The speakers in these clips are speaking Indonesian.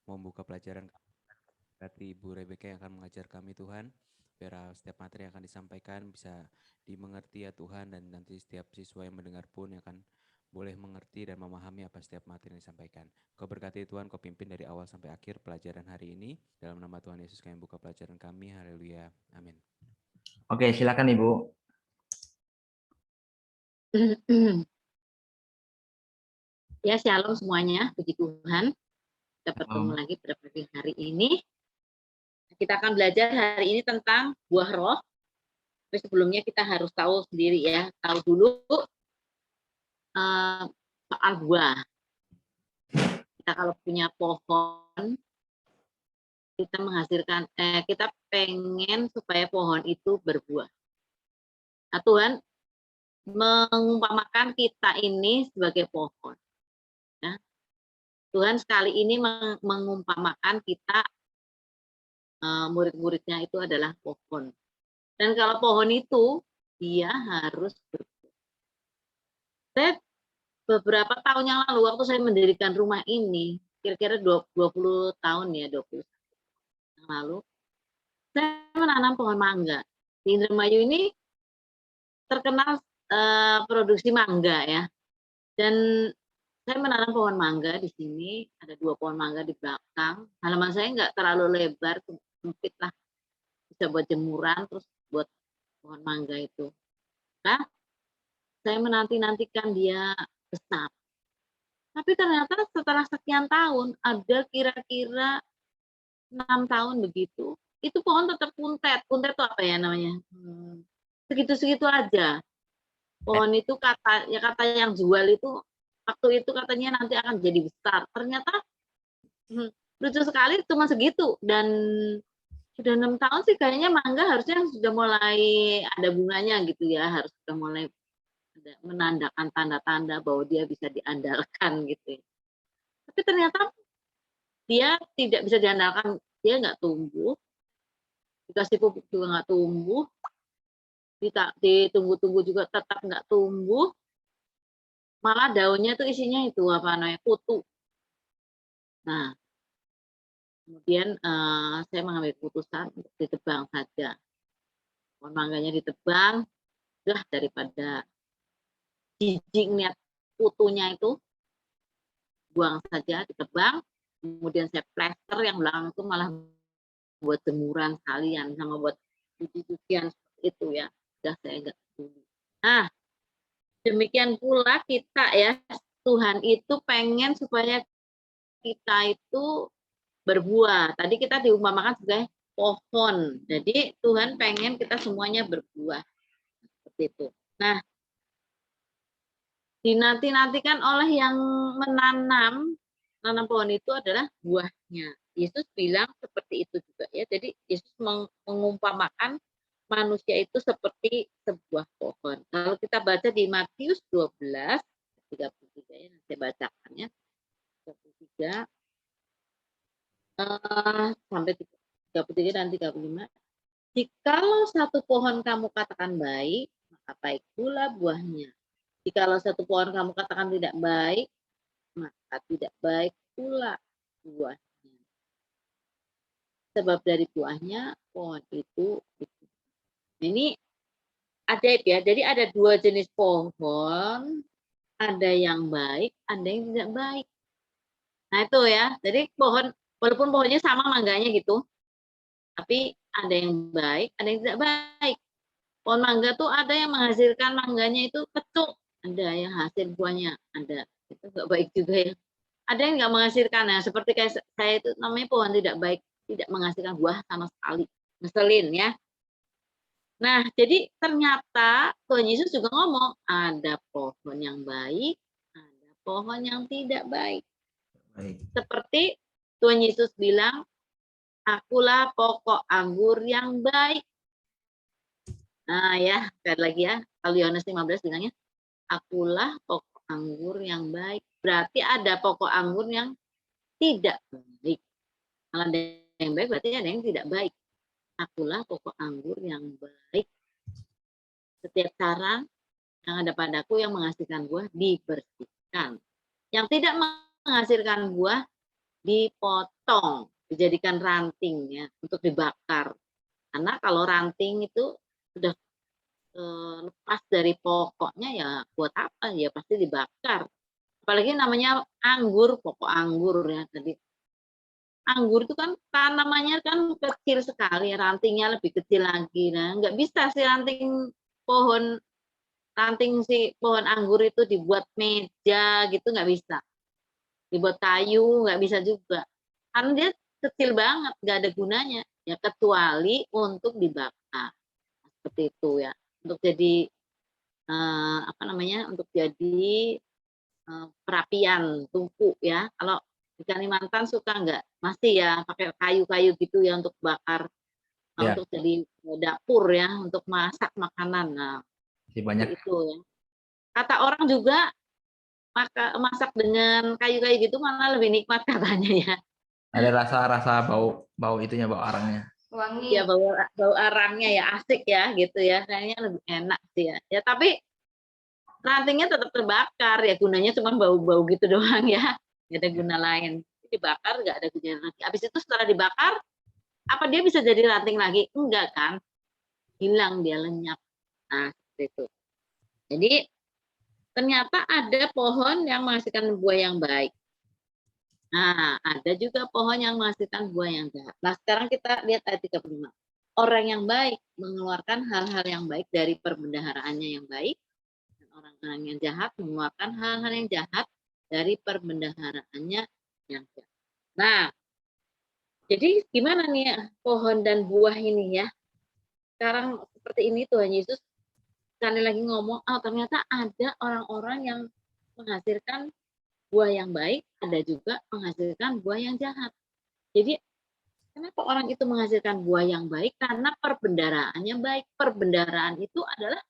membuka pelajaran. Berarti Ibu Rebecca yang akan mengajar kami Tuhan, biar setiap materi yang akan disampaikan bisa dimengerti ya Tuhan, dan nanti setiap siswa yang mendengar pun yang akan boleh mengerti dan memahami apa setiap materi yang disampaikan. Kau berkati Tuhan, Kau pimpin dari awal sampai akhir pelajaran hari ini. Dalam nama Tuhan Yesus kami buka pelajaran kami. Haleluya. Amin. Oke, silakan Ibu. Ya, shalom semuanya, puji Tuhan. Kita bertemu lagi pada pagi hari ini. Kita akan belajar hari ini tentang buah roh. Tapi sebelumnya kita harus tahu sendiri ya, tahu dulu soal buah. Kita kalau punya pohon, kita menghasilkan, kita pengen supaya pohon itu berbuah. Nah, Tuhan mengumpamakan kita ini sebagai pohon. Ya. Tuhan sekali ini mengumpamakan kita, murid-muridnya itu adalah pohon. Dan kalau pohon itu, dia harus berbuah. Saya beberapa tahun yang lalu, waktu saya mendirikan rumah ini, kira-kira 20 tahun ya, 20 yang lalu, saya menanam pohon mangga. Di Indramayu ini terkenal produksi mangga ya. Dan saya menanam pohon mangga di sini, ada 2 pohon mangga di belakang. Halaman saya nggak terlalu lebar, sempit lah. Bisa buat jemuran, terus buat pohon mangga itu. Nah, saya menanti-nantikan dia besar. Tapi ternyata setelah sekian tahun, ada kira-kira 6 tahun begitu, itu pohon tetap kuntet. Kuntet itu apa ya namanya? Segitu-segitu aja. Pohon itu kata yang jual itu, waktu itu katanya nanti akan jadi besar. Ternyata lucu sekali cuma segitu. Dan sudah 6 tahun sih kayaknya mangga harusnya sudah mulai ada bunganya gitu ya, harus sudah mulai menandakan tanda-tanda bahwa dia bisa diandalkan gitu. Tapi ternyata dia tidak bisa diandalkan, dia nggak tumbuh, dikasih pupuk juga nggak tumbuh, ditunggu-tunggu juga tetap nggak tumbuh, malah daunnya tuh isinya itu apa namanya kutu. Nah, kemudian saya mengambil keputusan untuk ditebang saja. Pohon mangganya ditebang, udah daripada jijik lihat kutunya itu, buang saja, ditebang. Kemudian saya plester yang belakang itu malah buat jemuran sekalian sama buat cuci-cucian itu ya. Udah saya enggak peduli. Nah, demikian pula kita ya, Tuhan itu pengen supaya kita itu berbuah. Tadi kita diumpamakan sebagai pohon. Jadi Tuhan pengen kita semuanya berbuah. Seperti itu. Nah, dinanti-nantikan oleh yang menanam pohon itu adalah buahnya. Yesus bilang seperti itu juga ya. Jadi Yesus mengumpamakan manusia itu seperti sebuah pohon. Kalau kita baca di Matius 12 33 ya, saya bacakannya 33 sampai 33 dan 35. Jikalau satu pohon kamu katakan baik, maka baik pula buahnya. Jikalau satu pohon kamu katakan tidak baik, maka tidak baik pula buahnya. Sebab dari buahnya pohon itu. Ini ajaib ya. Jadi ada 2 jenis pohon, ada yang baik, ada yang tidak baik. Nah itu ya. Jadi pohon, walaupun pohonnya sama mangganya gitu, tapi ada yang baik, ada yang tidak baik. Pohon mangga tuh ada yang menghasilkan mangganya itu kecut, ada yang hasil buahnya ada, itu nggak baik juga ya. Ada yang nggak menghasilkan, nah seperti kayak saya itu namanya pohon tidak baik, tidak menghasilkan buah sama sekali, ngeselin ya. Nah jadi ternyata Tuhan Yesus juga ngomong ada pohon yang baik, ada pohon yang tidak baik. Seperti Tuhan Yesus bilang, akulah pokok anggur yang baik. Nah ya, sekali lagi ya, kalau Yohanes 15 bilangnya, akulah pokok anggur yang baik. Berarti ada pokok anggur yang tidak baik. Kalau ada yang baik, berarti ada yang tidak baik. Akulah pokok anggur yang baik. Setiap sarang yang ada padaku yang menghasilkan buah dibersihkan. Yang tidak menghasilkan buah dipotong, dijadikan ranting ya untuk dibakar. Karena kalau ranting itu sudah lepas dari pokoknya ya buat apa? Ya pasti dibakar. Apalagi namanya anggur, pokok anggur ya tadi. Anggur itu kan tanamannya kan kecil sekali, rantingnya lebih kecil lagi. Nah, nggak bisa sih ranting si pohon anggur itu dibuat meja gitu nggak bisa. Dibuat kayu nggak bisa juga. Karena dia kecil banget, nggak ada gunanya. Ya kecuali untuk dibakar. Seperti itu ya. Untuk jadi apa namanya? Untuk jadi perapian tungku ya. Kalau di Kalimantan suka nggak? Masih ya pakai kayu-kayu gitu ya untuk bakar, Ya, untuk jadi dapur ya, untuk masak makanan. Nah, masih banyak. seperti itu ya. Kata orang juga masak dengan kayu-kayu gitu malah lebih nikmat katanya ya. Ada rasa-rasa bau bau itunya, bau arangnya. Wangi. Ya bau bau arangnya ya asik ya gitu ya. Kayaknya lebih enak sih ya. Ya tapi rantingnya tetap terbakar ya, gunanya cuma bau-bau gitu doang ya. Nggak ada guna lain. Dibakar nggak ada gunanya lagi. Habis itu setelah dibakar, apa dia bisa jadi ranting lagi? Enggak kan? Hilang dia, lenyap. Nah, seperti itu. Jadi ternyata ada pohon yang menghasilkan buah yang baik. Nah, ada juga pohon yang menghasilkan buah yang jahat. Nah, sekarang kita lihat ayat 35. Orang yang baik mengeluarkan hal-hal yang baik dari perbendaharaannya yang baik, dan orang-orang yang jahat mengeluarkan hal-hal yang jahat dari perbendaharaannya yang jahat. Nah, jadi gimana nih ya, pohon dan buah ini ya? Sekarang seperti ini Tuhan Yesus sekali lagi ngomong, oh ternyata ada orang-orang yang menghasilkan buah yang baik, ada juga menghasilkan buah yang jahat. Jadi kenapa orang itu menghasilkan buah yang baik? Karena perbendaharaannya baik. Perbendaharaan itu adalah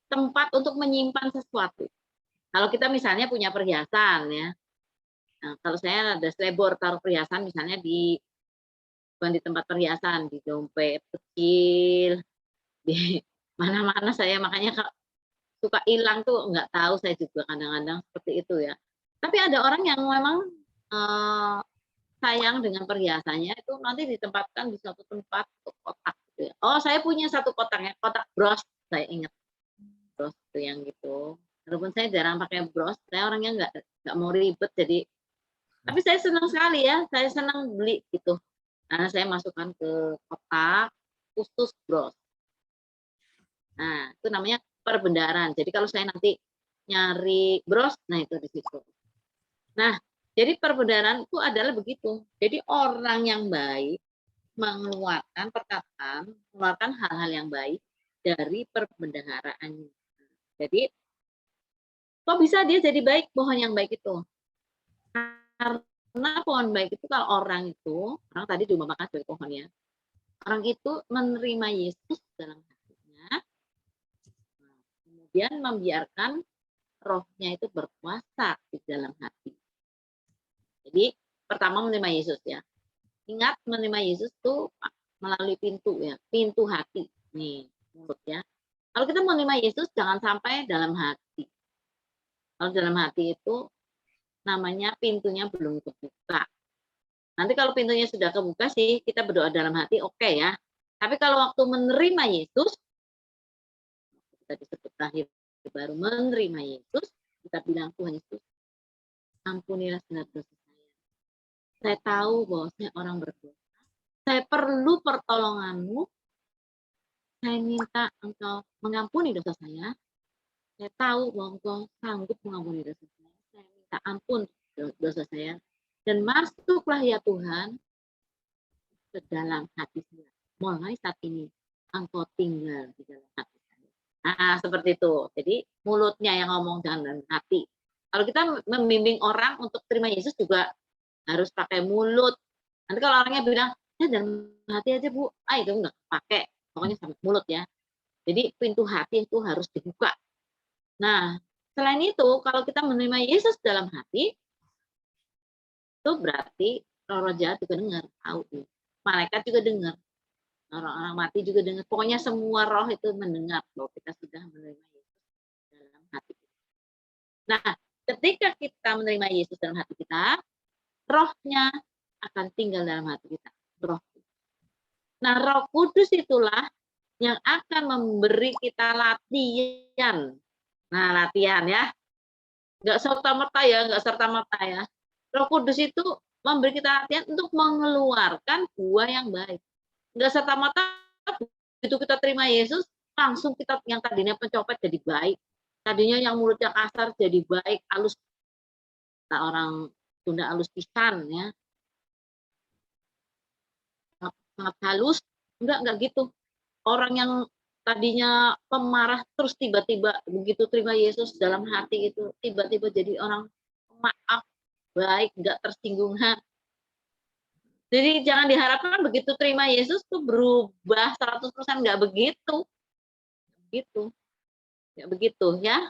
tempat untuk menyimpan sesuatu. Kalau kita misalnya punya perhiasan ya, nah, kalau saya ada selebor taruh perhiasan misalnya bukan di tempat perhiasan, di dompet kecil, di mana-mana saya makanya suka hilang tuh nggak tahu saya juga kadang-kadang seperti itu ya. Tapi ada orang yang memang sayang dengan perhiasannya itu nanti ditempatkan di suatu tempat kotak gitu ya. Oh saya punya satu kotaknya, kotak bros, saya ingat bros itu yang gitu. Walaupun saya jarang pakai bros, saya orangnya nggak mau ribet jadi. Tapi saya senang sekali ya, saya senang beli gitu. Karena saya masukkan ke kotak khusus bros. Nah itu namanya perbendaharaan. Jadi kalau saya nanti nyari bros, nah itu di situ. Nah, jadi perbendaharaan itu adalah begitu. Jadi orang yang baik mengeluarkan perkataan, mengeluarkan hal-hal yang baik dari perbendaharaannya. Jadi, kok bisa dia jadi baik pohon yang baik itu? Karena pohon baik itu kalau orang tadi diumpamakan sebagai pohon ya, orang itu menerima Yesus dalam hatinya, kemudian membiarkan rohnya itu berkuasa di dalam hati. Jadi pertama menerima Yesus ya. Ingat menerima Yesus itu melalui pintu ya, pintu hati. Nih, mulut ya. Kalau kita menerima Yesus jangan sampai dalam hati. Kalau dalam hati itu namanya pintunya belum kebuka. Nanti kalau pintunya sudah kebuka sih kita berdoa dalam hati oke ya. Tapi kalau waktu menerima Yesus, kita disebut lahir baru menerima Yesus, kita bilang Tuhan Yesus, ampunilah segala dosa saya. Saya tahu bahwa saya orang berdosa. Saya perlu pertolonganmu. Saya minta engkau mengampuni dosa saya. Saya tahu bahwa engkau sanggup mengampuni dosa saya. Saya minta ampun dosa saya. Dan masuklah ya Tuhan ke dalam hati saya. Mulai saat ini engkau tinggal di dalam hati saya. Nah, seperti itu. Jadi mulutnya yang ngomong jangan hati. Kalau kita membimbing orang untuk terima Yesus juga harus pakai mulut. Nanti kalau orangnya bilang, ya dalam hati aja Bu, itu enggak pakai. Pokoknya sampai mulut ya. Jadi pintu hati itu harus dibuka. Nah, selain itu kalau kita menerima Yesus dalam hati, itu berarti roh jahat juga dengar, tahu. Malaikat juga dengar. Orang-orang mati juga dengar. Pokoknya semua roh itu mendengar bahwa kita sudah menerima Yesus dalam hati. Nah, ketika kita menerima Yesus dalam hati kita, rohnya akan tinggal dalam hati kita. Roh. Nah, Roh Kudus itulah yang akan memberi kita latihan. Nah, latihan ya. Nggak serta-merta ya, nggak serta-merta ya. Roh Kudus itu memberi kita latihan untuk mengeluarkan buah yang baik. Nggak serta-merta begitu kita terima Yesus, langsung kita yang tadinya pencopet jadi baik. Tadinya yang mulutnya kasar jadi baik, halus. Nah, orang Sunda halus pisan ya. Sangat halus, enggak gitu. Orang yang tadinya pemarah terus tiba-tiba begitu terima Yesus dalam hati itu tiba-tiba jadi orang maaf, baik, enggak tersinggung. Jadi jangan diharapkan begitu terima Yesus tuh berubah 100%, enggak begitu. Begitu. Enggak begitu ya.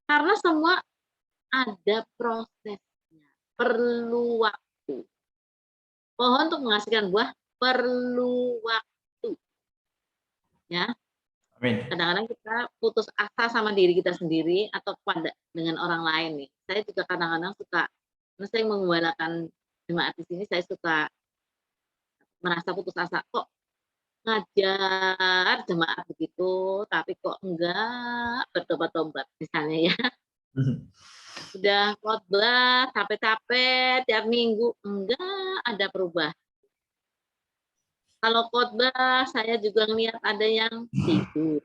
Karena semua ada prosesnya, perlu waktu. Pohon untuk menghasilkan buah perlu waktu. Ya. Amin. Kadang-kadang kita putus asa sama diri kita sendiri atau pada dengan orang lain nih. Saya juga kadang-kadang suka, karena saya menggembalakan jemaat di sini, saya suka merasa putus asa. Kok ngajar jemaat begitu, tapi kok enggak bertobat-tobat misalnya ya. Udah khotbah capek-capek tiap minggu, enggak ada perubahan. Kalau khotbah saya juga ngelihat ada yang tidur.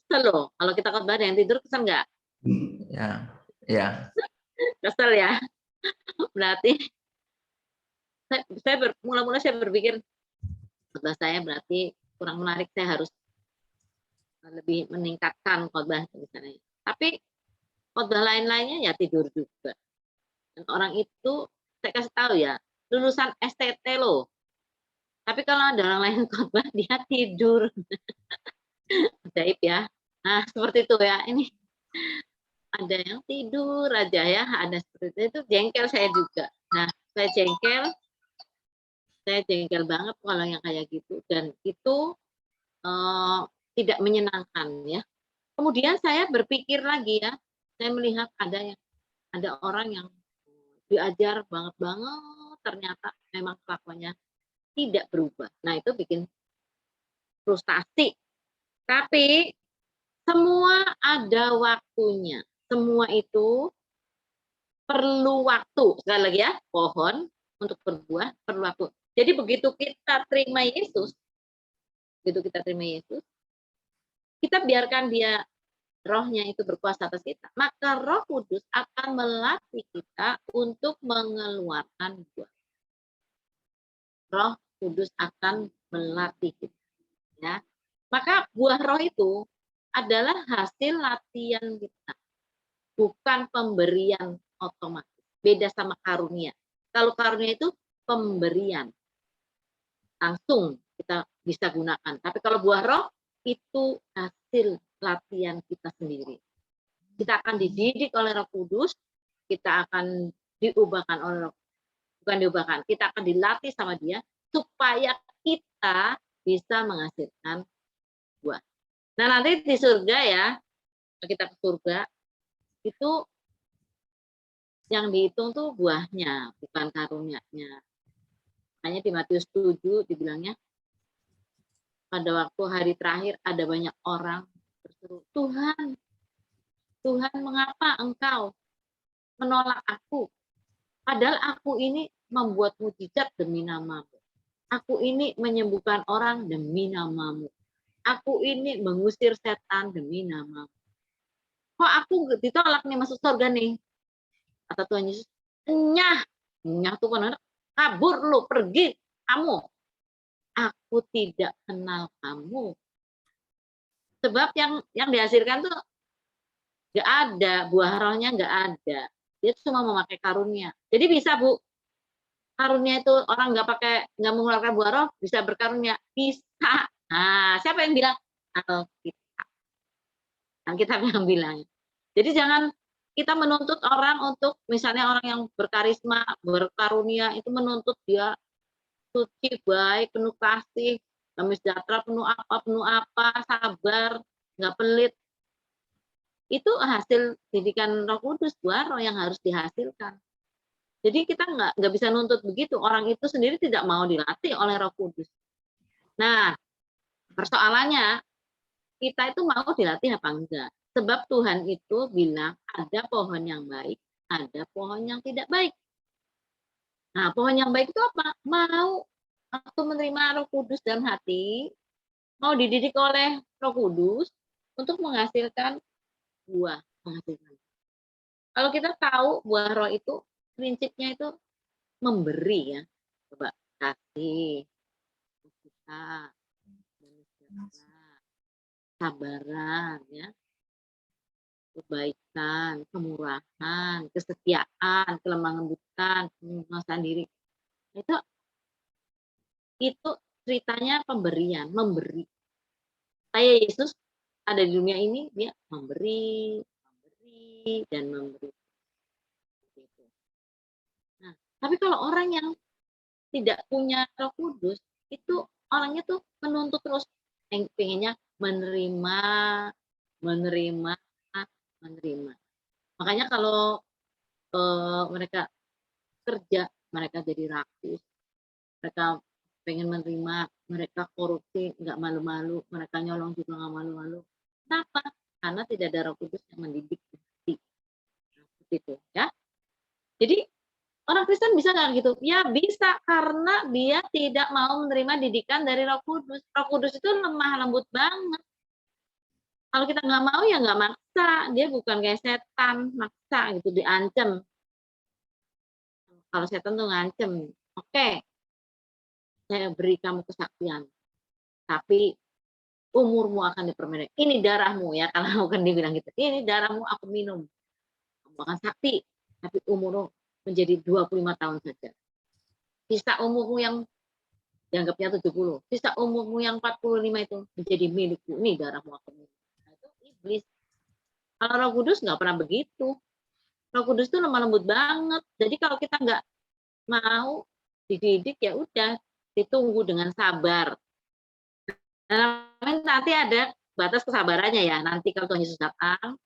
Kesel loh, kalau kita khotbah ada yang tidur, kesel nggak? Ya, ya. Kesel ya. Berarti mula-mula saya berpikir khotbah saya berarti kurang menarik, saya harus lebih meningkatkan khotbah misalnya. Tapi khotbah lain-lainnya ya tidur juga. Dan orang itu saya kasih tahu ya, lulusan STT loh. Tapi kalau ada orang lain khotbah dia tidur. Ajaib ya. Nah, seperti itu ya. Ini ada yang tidur aja ya, ada seperti itu, jengkel saya juga. Nah, saya jengkel banget kalau yang kayak gitu, dan itu tidak menyenangkan ya. Kemudian saya berpikir lagi ya, saya melihat ada orang yang diajar banget ternyata memang kelakuannya tidak berubah. Nah, itu bikin frustasi. Tapi semua ada waktunya. Semua itu perlu waktu. Sekali lagi ya, pohon untuk berbuah perlu waktu. Jadi begitu kita terima Yesus, kita biarkan dia, rohnya itu berkuasa atas kita, maka Roh Kudus akan melatih kita untuk mengeluarkan buah. Roh Kudus akan melatih kita. Ya. Maka buah roh itu adalah hasil latihan kita, bukan pemberian otomatis. Beda sama karunia. Kalau karunia itu pemberian, langsung kita bisa gunakan. Tapi kalau buah roh itu hasil latihan kita sendiri. Kita akan dididik oleh Roh Kudus, kita akan diubahkan oleh Roh, bukan diubahkan, kita akan dilatih sama dia supaya kita bisa menghasilkan buah. Nah, nanti di surga ya, kita ke surga, itu yang dihitung tuh buahnya, bukan karunianya. Hanya di Matius 7 dibilangnya, pada waktu hari terakhir ada banyak orang berseru, Tuhan, mengapa engkau menolak aku? Padahal aku ini membuat mujizat demi namamu. Aku ini menyembuhkan orang demi namamu. Aku ini mengusir setan demi namamu. Kok aku ditolak nih masuk surga nih? Kata Tuhan Yesus, nyah tuh kan, kabur lu, pergi kamu. Aku tidak kenal kamu. Sebab yang dihasilkan tuh nggak ada, buah rohnya nggak ada. Dia cuma memakai karunia. Jadi bisa Bu, karunia itu orang nggak mengeluarkan buah roh bisa berkarunia, bisa. Nah, siapa yang bilang? Alkitab. Alkitab yang bilang. Jadi jangan kita menuntut orang untuk, misalnya orang yang berkarisma, berkarunia, itu menuntut dia suci, baik, penuh kasih, damai sejahtera, penuh apa, sabar, nggak pelit. itu hasil didikan Roh Kudus, buah roh yang harus dihasilkan. Jadi kita nggak bisa nuntut begitu. Orang itu sendiri tidak mau dilatih oleh Roh Kudus. Nah, persoalannya kita itu mau dilatih apa enggak? Sebab Tuhan itu bilang ada pohon yang baik, ada pohon yang tidak baik. Nah, pohon yang baik itu apa? Mau waktu menerima Roh Kudus dalam hati, mau dididik oleh Roh Kudus untuk menghasilkan buah. Kalau kita tahu buah roh itu prinsipnya itu memberi ya. Coba kasih, suka, sabaran ya, kebaikan, kemurahan, kesetiaan, kelemah lembutan, penguasaan diri. Itu ceritanya pemberian, memberi. Kayak Yesus ada di dunia ini, dia memberi, dan memberi. Nah, tapi kalau orang yang tidak punya Roh Kudus, itu orangnya tuh menuntut terus, pengennya menerima, menerima, menerima. Makanya kalau mereka kerja, mereka jadi rakus, mereka pengen menerima, mereka korupsi nggak malu-malu, mereka nyolong juga nggak malu-malu. Kenapa? Karena tidak ada Roh Kudus yang mendidik hati. Seperti itu ya. Jadi orang Kristen bisa nggak gitu? Ya bisa, karena dia tidak mau menerima didikan dari Roh Kudus. Roh Kudus itu lemah lembut banget. Kalau kita nggak mau ya nggak maksa. Dia bukan kayak setan, maksa gitu, diancam. Kalau setan tuh ngancem, oke, saya beri kamu kesaktian, tapi umurmu akan diperpendek. Ini darahmu ya, kalau kan dibilang gitu. Ini darahmu aku minum. Kamu akan sakti, tapi umurmu menjadi 25 tahun saja. Sisa umurmu yang dianggapnya 70, sisa umurmu yang 45 itu menjadi milikku. Ini darahmu aku minum. Nah, itu iblis. Kalau Roh Kudus nggak pernah begitu. Roh Kudus itu lemah lembut banget. Jadi kalau kita nggak mau dididik, ya udah, ditunggu dengan sabar. Nah, nanti ada batas kesabarannya ya. Nanti kalau Tuhan Yesus datang,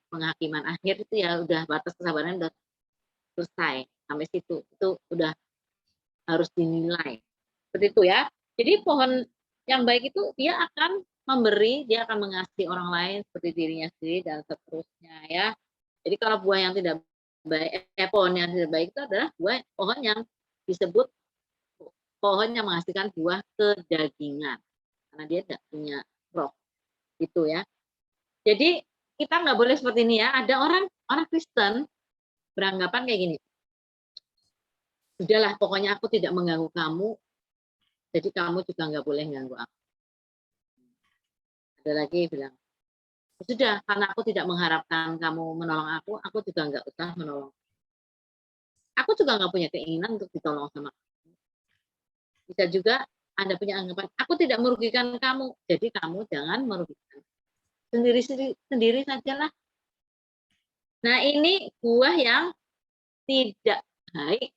penghakiman akhir itu ya udah batas kesabaran udah selesai. Sampai situ. Itu udah harus dinilai. Seperti itu ya. Jadi pohon yang baik itu dia akan memberi, dia akan mengasihi orang lain seperti dirinya sendiri dan seterusnya ya. Jadi kalau buah yang tidak baik, pohon yang tidak baik itu adalah pohon yang disebut pohon yang menghasilkan buah kedagingan. Karena dia tidak punya roh. Gitu ya. Jadi kita nggak boleh seperti ini ya. Ada orang Kristen beranggapan kayak gini. Sudahlah, pokoknya aku tidak mengganggu kamu, jadi kamu juga nggak boleh ganggu aku. Ada lagi bilang, sudah, karena aku tidak mengharapkan kamu menolong aku juga nggak usah menolong. Aku juga nggak punya keinginan untuk ditolong sama kamu. Bisa juga Anda punya anggapan, aku tidak merugikan kamu, jadi kamu jangan merugikan. Sendiri sajalah. Nah, ini buah yang tidak baik.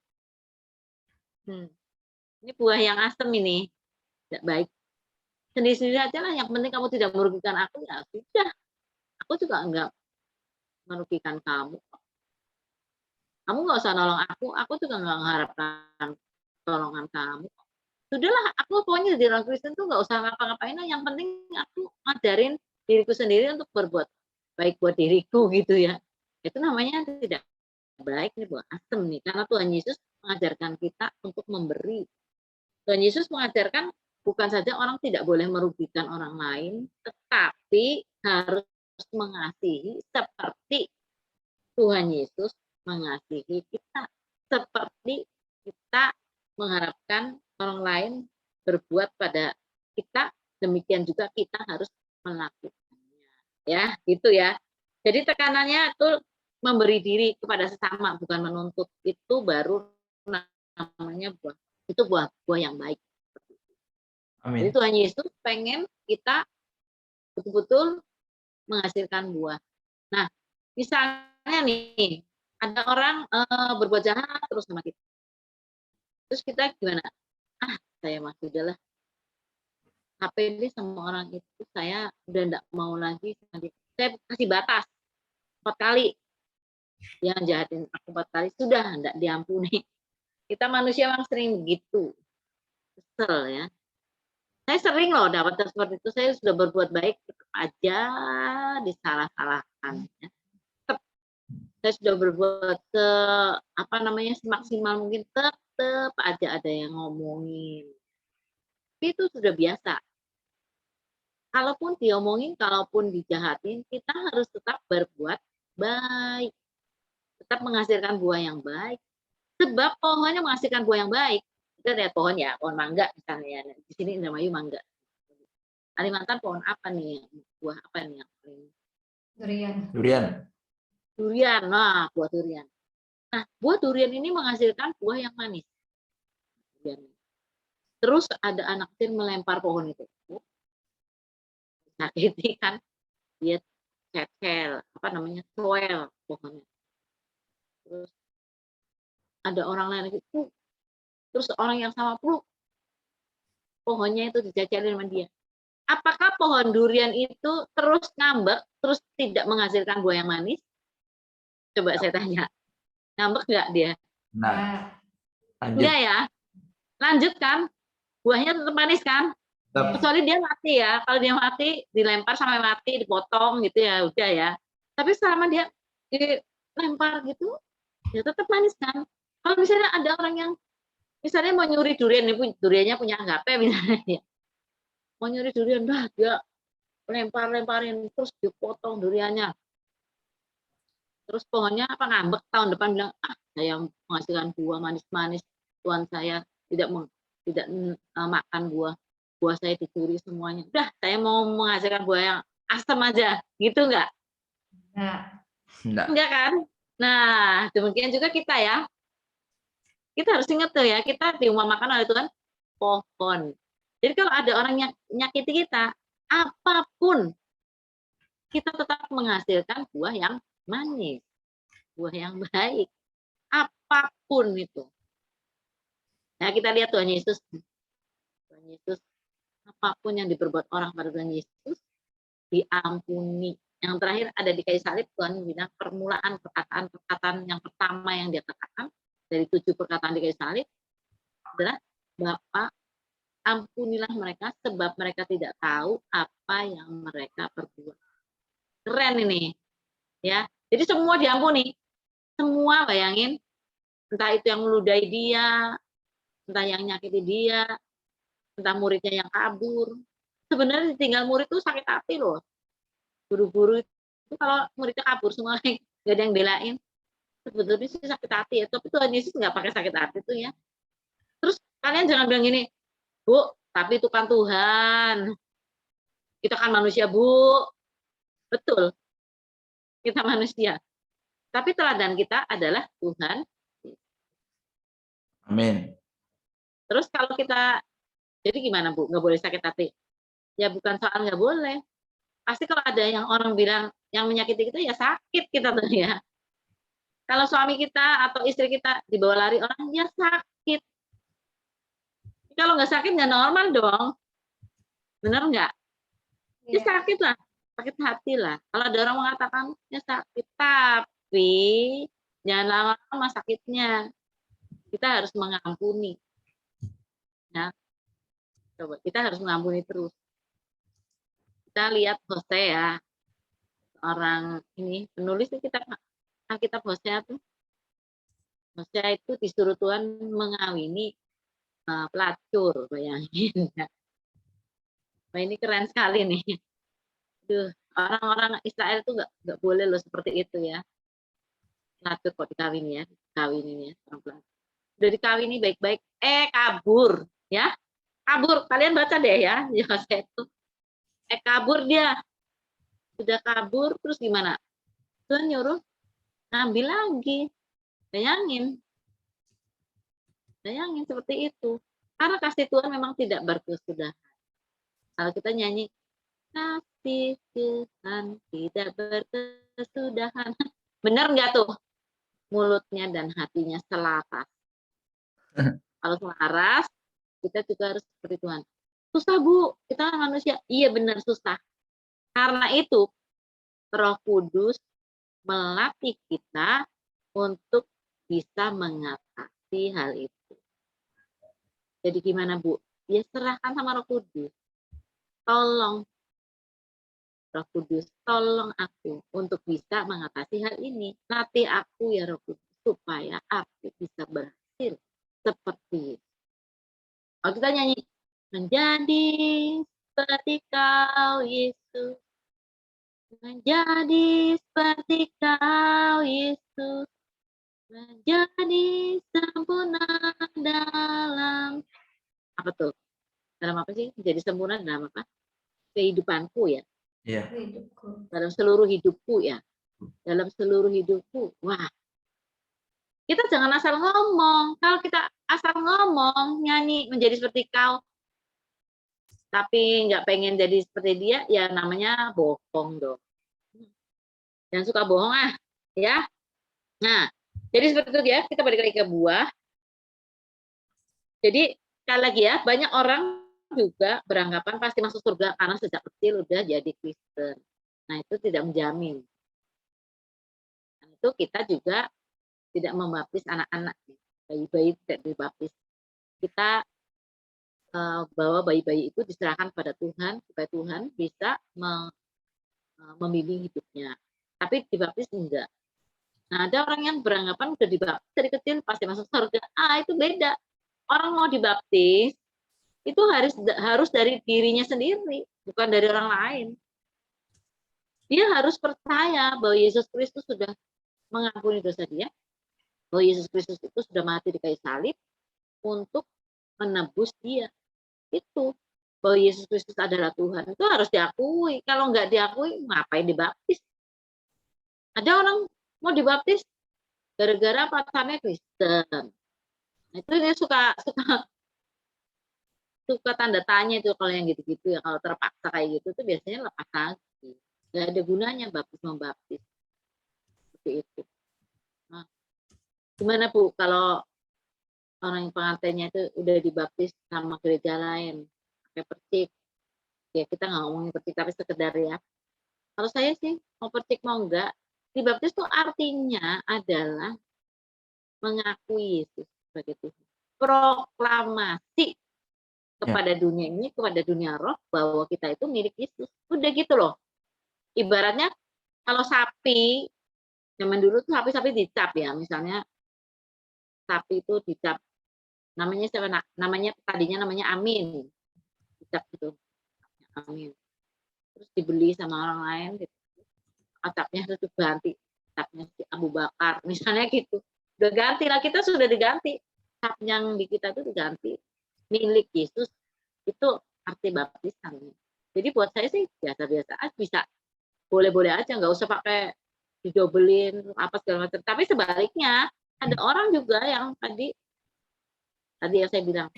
Ini buah yang asam ini, tidak baik. Sendiri-sendiri aja lah, yang penting kamu tidak merugikan aku, ya sudah. Aku juga enggak merugikan kamu. Kamu nggak usah nolong aku juga nggak mengharapkan tolongan kamu. Sudahlah, aku pokoknya jadi orang Kristen tuh nggak usah ngapa-ngapain, yang penting aku ngajarin diriku sendiri untuk berbuat baik buat diriku gitu ya. Itu namanya tidak baik nih, buah asem nih, karena Tuhan Yesus mengajarkan kita untuk memberi. Tuhan Yesus mengajarkan bukan saja orang tidak boleh merugikan orang lain, tetapi harus mengasihi seperti Tuhan Yesus mengasihi kita. Seperti kita mengharapkan orang lain berbuat pada kita, demikian juga kita harus melakukannya. Ya, gitu ya. Jadi tekanannya itu memberi diri kepada sesama, bukan menuntut. Itu baru namanya buah. Itu buah yang baik. Amin. Jadi Tuhan Yesus pengen kita betul-betul menghasilkan buah. Nah, misalnya nih, ada orang berbuat jahat terus sama kita. Terus kita gimana? Saya mah sudahlah. HPD sama orang itu saya udah enggak mau lagi sama dia. saya kasih batas 4 kali. Dia jahatin aku 4 kali, sudah enggak diampuni. Kita manusia memang sering begitu. Kesel ya. Saya sering loh dapat seperti itu, saya sudah berbuat baik tetap aja disalah-salahkan ya. Tetap saya sudah berbuat semaksimal mungkin, tetap aja ada yang ngomongin. Itu sudah biasa. Kalaupun diomongin, kalaupun dijahatin, kita harus tetap berbuat baik. Tetap menghasilkan buah yang baik. Sebab pohonnya menghasilkan buah yang baik. Kita lihat pohon ya, pohon mangga misalnya. Di sini Indramayu mangga. Kalimantan pohon apa nih? Buah apa nih yang paling? Durian. Durian. Nah, buah durian. Nah, buah durian ini menghasilkan buah yang manis. Terus ada anak kecil melempar pohon itu. Sakiti kan, dia cekel, soel pohonnya. Terus ada orang lain itu, terus orang yang sama peluk pohonnya itu dijajalin sama dia. Apakah pohon durian itu terus ngambek, terus tidak menghasilkan buah yang manis? Coba saya tanya, ngambek nggak dia? Nah, lanjut. Enggak ya? Lanjut kan? Buahnya tetap manis kan? Kecuali dia mati ya. Kalau dia mati, dilempar sampai mati, dipotong gitu ya, udah ya. Tapi selama dia dilempar gitu, ya tetap manis kan? Kalau misalnya ada orang yang misalnya mau nyuri durian, duriannya punya HP misalnya ya. Mau nyuri durian, dia lempar-lemparin, terus dipotong duriannya. Terus pohonnya ngambek, tahun depan bilang, saya menghasilkan buah manis-manis, Tuhan saya tidak makan buah saya dicuri semuanya. Udah, saya mau menghasilkan buah yang asam aja, gitu enggak? Enggak kan? Nah, demikian juga kita ya. Kita harus ingat tuh ya, kita diumpamakan oleh Tuhan pohon. Jadi kalau ada orang yang nyakiti kita, apapun, kita tetap menghasilkan buah yang manis, buah yang baik, apapun itu. Nah, kita lihat Tuhan Yesus. Tuhan Yesus, apapun yang diperbuat orang pada Tuhan Yesus, diampuni. Yang terakhir ada di kayu salib, Tuhan bilang permulaan perkataan yang pertama yang dia katakan, dari 7 perkataan di kayu salib, adalah Bapa, ampunilah mereka sebab mereka tidak tahu apa yang mereka perbuat. Keren ini. Ya. Jadi semua diampuni. Semua, bayangin, entah itu yang meludahi dia, entah yang nyakiti dia, entah muridnya yang kabur. Sebenarnya tinggal murid itu sakit hati loh. Guru-guru itu kalau muridnya kabur semua, nggak ada yang belain. Sebetulnya sih sakit hati ya, tapi Tuhan Yesus nggak pakai sakit hati tuh ya. Terus kalian jangan bilang gini, Bu, tapi itu kan Tuhan. Kita kan manusia, Bu. Betul. Kita manusia. Tapi teladan kita adalah Tuhan. Amin. Terus kalau kita, jadi gimana Bu? Nggak boleh sakit hati? Ya bukan soal nggak boleh. Pasti kalau ada yang orang bilang yang menyakiti kita, ya sakit kita tuh ya. Kalau suami kita atau istri kita dibawa lari orang, ya sakit. Kalau nggak sakit nggak normal dong. Bener nggak? Ya sakit lah. Sakit hati lah. Kalau ada orang mengatakan, ya sakit. Tapi jangan lama-lama sakitnya. Kita harus mengampuni. Ya. Coba, kita harus mengampuni terus. Kita lihat Hosea, orang ini penulis kitab Alkitab Hosea tuh. Hosea itu disuruh Tuhan mengawini pelacur, bayangin. Nah, ini keren sekali nih. Duh, orang-orang Israel itu nggak boleh loh seperti itu ya. Pelacur kok dikawini ya, dikawinin ya orang pelacur. Udah dikawini baik-baik, kabur ya. Kabur, kalian baca deh ya, Hosea itu. Kabur dia. Sudah kabur, terus gimana? Tuhan nyuruh ngambil lagi. Bayangin seperti itu. Karena kasih Tuhan memang tidak berkesudahan. Kalau kita nyanyi, kasih Tuhan tidak berkesudahan. Benar nggak tuh? Mulutnya dan hatinya selaras. Kalau selaras, kita juga harus seperti Tuhan. Susah Bu, kita manusia. Iya benar susah. Karena itu, Roh Kudus melatih kita untuk bisa mengatasi hal itu. Jadi gimana Bu? Ya serahkan sama Roh Kudus. Tolong Roh Kudus, tolong aku untuk bisa mengatasi hal ini. Latih aku ya Roh Kudus supaya aku bisa berhasil seperti itu. Oh, kita nyanyi menjadi seperti Kau Yesus. Menjadi seperti Kau Yesus. Menjadi sempurna dalam apa tuh? Dalam apa sih? Menjadi sempurna dalam apa? Kehidupanku ya. Iya. Dalam seluruh hidupku ya. Dalam seluruh hidupku. Wah, kita jangan asal ngomong. Kalau kita asal ngomong, nyanyi menjadi seperti Kau, tapi nggak pengen jadi seperti dia, ya namanya bohong dong. Jangan suka bohong ya. Nah, jadi seperti itu ya, kita balik lagi ke buah. Jadi sekali lagi ya, banyak orang juga beranggapan pasti masuk surga karena sejak kecil udah jadi Kristen. Nah, itu tidak menjamin. Dan itu kita juga tidak membaptis anak-anak, bayi-bayi tidak dibaptis. Kita bahwa bayi-bayi itu diserahkan pada Tuhan supaya Tuhan bisa membimbing hidupnya. Tapi dibaptis enggak. Nah, ada orang yang beranggapan udah dibaptis dari kecil pasti masuk surga. Itu beda. Orang mau dibaptis itu harus dari dirinya sendiri, bukan dari orang lain. Dia harus percaya bahwa Yesus Kristus sudah mengampuni dosa dia, bahwa Yesus Kristus itu sudah mati di kayu salib untuk menebus dia. Itu bahwa Yesus Kristus adalah Tuhan itu harus diakui. Kalau nggak diakui, ngapain dibaptis? Ada orang mau dibaptis gara-gara pacarnya Kristen. Nah, itu dia suka tanda tanya itu kalau yang gitu-gitu ya. Kalau terpaksa kayak gitu tuh biasanya lepas lagi. Nggak ada gunanya membaptis. Seperti itu. Nah, gimana Bu kalau orang yang pengantinnya itu udah dibaptis sama gereja lain pakai percik? Ya kita nggak ngomongin percik tapi sekedar ya. Kalau saya sih mau percik mau enggak, dibaptis itu artinya adalah mengakui Yesus sebagai Tuhan. Proklamasi kepada dunia ini, kepada dunia roh, bahwa kita itu milik Yesus. Udah gitu loh. Ibaratnya kalau sapi, zaman dulu tuh sapi dicap ya, misalnya sapi itu dicap, namanya siapa? Namanya tadinya namanya Amin, dicap gitu, Amin. Terus dibeli sama orang lain, gitu. Capnya itu ganti, capnya si Abu Bakar, misalnya gitu. Udah ganti lah, kita sudah diganti. Cap yang di kita itu diganti. Milik Yesus, itu arti baptisan. Jadi buat saya sih biasa-biasa aja, bisa boleh-boleh aja, nggak usah pakai didobelin apa segala macam. Tapi sebaliknya ada orang juga yang tadi yang saya bilang,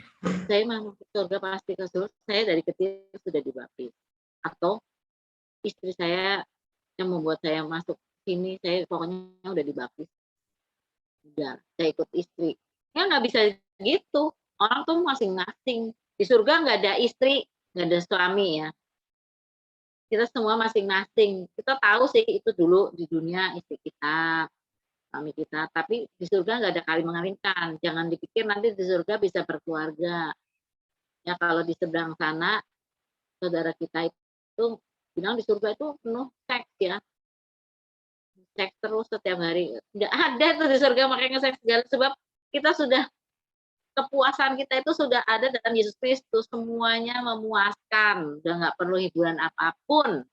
saya mau ke surga pasti ke surga, saya dari kecil sudah dibaptis. Atau istri saya yang membuat saya masuk sini, saya pokoknya udah dibaptis. Udah, saya ikut istri. Ya nggak bisa gitu. Orang tuh masing-masing. Di surga nggak ada istri, nggak ada suami ya. Kita semua masing-masing. Kita tahu sih itu dulu di dunia istri kita, suami kita. Tapi di surga nggak ada kali mengawinkan. Jangan dipikir nanti di surga bisa berkeluarga. Ya kalau di seberang sana, saudara kita itu bilang di surga itu penuh seks ya. Seks terus setiap hari. Nggak ada tuh di surga makanya seks segala. Sebab kita sudah kepuasan kita itu sudah ada dalam Yesus Kristus, semuanya memuaskan, udah nggak perlu hiburan apapun.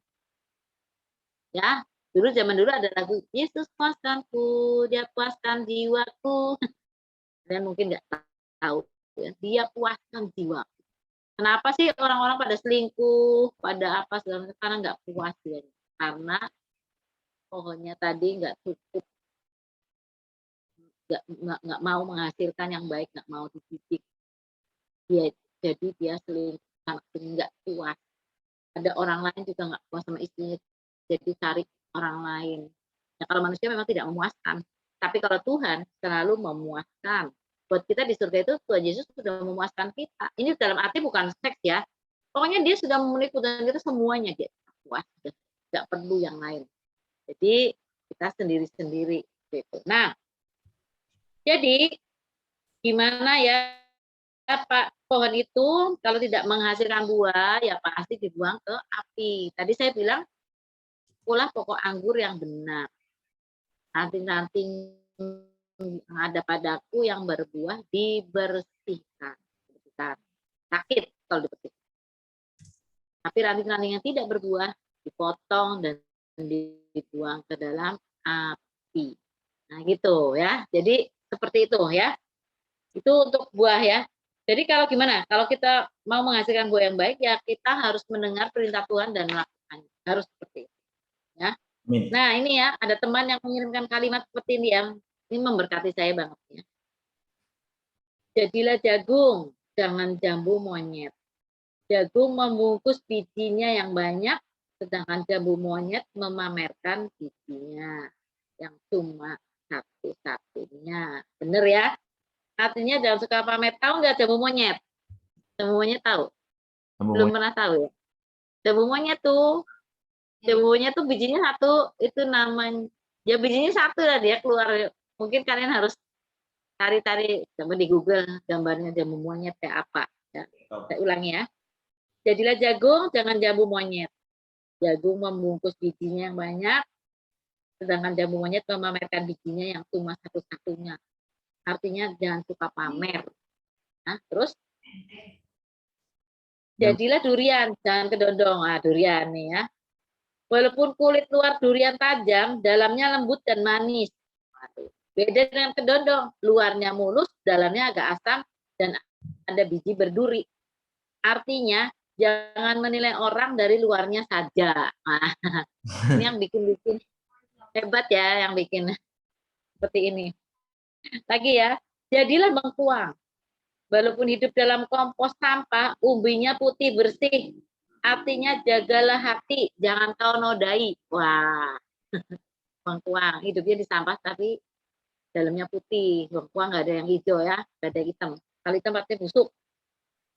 Ya, zaman dulu ada lagu Yesus puaskanku, dia puaskan jiwaku. Dan mungkin nggak tahu, ya, dia puaskan jiwa. Kenapa sih orang-orang pada selingkuh, pada apa segala macam? Karena nggak puas ya. Karena pohonnya tadi nggak cukup, nggak mau menghasilkan yang baik, nggak mau dididik. Jadi dia selingkuh karena nggak puas. Ada orang lain juga nggak puas sama istrinya, jadi cari orang lain. Ya, kalau manusia memang tidak memuaskan, tapi kalau Tuhan selalu memuaskan. Buat kita di surga itu Tuhan Yesus sudah memuaskan kita. Ini dalam arti bukan seks ya. Pokoknya dia sudah memenuhi kebutuhan kita semuanya, dia puas, nggak perlu yang lain. Jadi kita sendiri-sendiri gitu. Nah, jadi gimana ya Pak, pohon itu kalau tidak menghasilkan buah ya pasti dibuang ke api. Tadi saya bilang olah pokok anggur yang benar. Ranting-ranting yang ada padaku yang berbuah dibersihkan. Sakit kalau dibersihkan. Tapi ranting-ranting yang tidak berbuah dipotong dan dibuang ke dalam api. Nah gitu ya. Jadi seperti itu ya. Itu untuk buah ya. Jadi kalau gimana? Kalau kita mau menghasilkan buah yang baik ya kita harus mendengar perintah Tuhan dan melakukannya. Harus seperti itu. Ya. Amin. Nah ini ya ada teman yang mengirimkan kalimat seperti ini ya. Ini memberkati saya banget ya. Jadilah jagung, jangan jambu monyet. Jagung membungkus bijinya yang banyak, sedangkan jambu monyet memamerkan bijinya yang cuma satu-satunya. Bener ya? Artinya jangan suka pamer. Tahu nggak jambu monyet? Jambu monyet tahu? Belum pernah tahu ya? Jambu monyet tuh bijinya satu, itu namanya, ya bijinya satu lah dia keluar. Mungkin kalian harus cari-cari, coba di Google gambarnya jambu monyet kayak apa. Ya. Saya ulangi ya. Jadilah jagung, jangan jambu monyet. Jagung membungkus bijinya yang banyak, sedangkan jambu monyet memamerkan bijinya yang cuma satu-satunya. Artinya jangan suka pamer. Nah, terus jadilah durian, jangan kedondong. Ah, durian nih ya. Walaupun kulit luar durian tajam, dalamnya lembut dan manis. Beda dengan kedondong, luarnya mulus, dalamnya agak asam dan ada biji berduri. Artinya jangan menilai orang dari luarnya saja. Nah, ini yang bikin hebat ya, yang bikin seperti ini. Lagi ya, jadilah bengkuang. Walaupun hidup dalam kompos sampah, umbinya putih bersih. Artinya jagalah hati, jangan kau nodai. Wah, bengkuang. Hidupnya di sampah tapi dalamnya putih. Bengkuang nggak ada yang hijau ya, nggak ada yang hitam. Kalau hitam artinya busuk.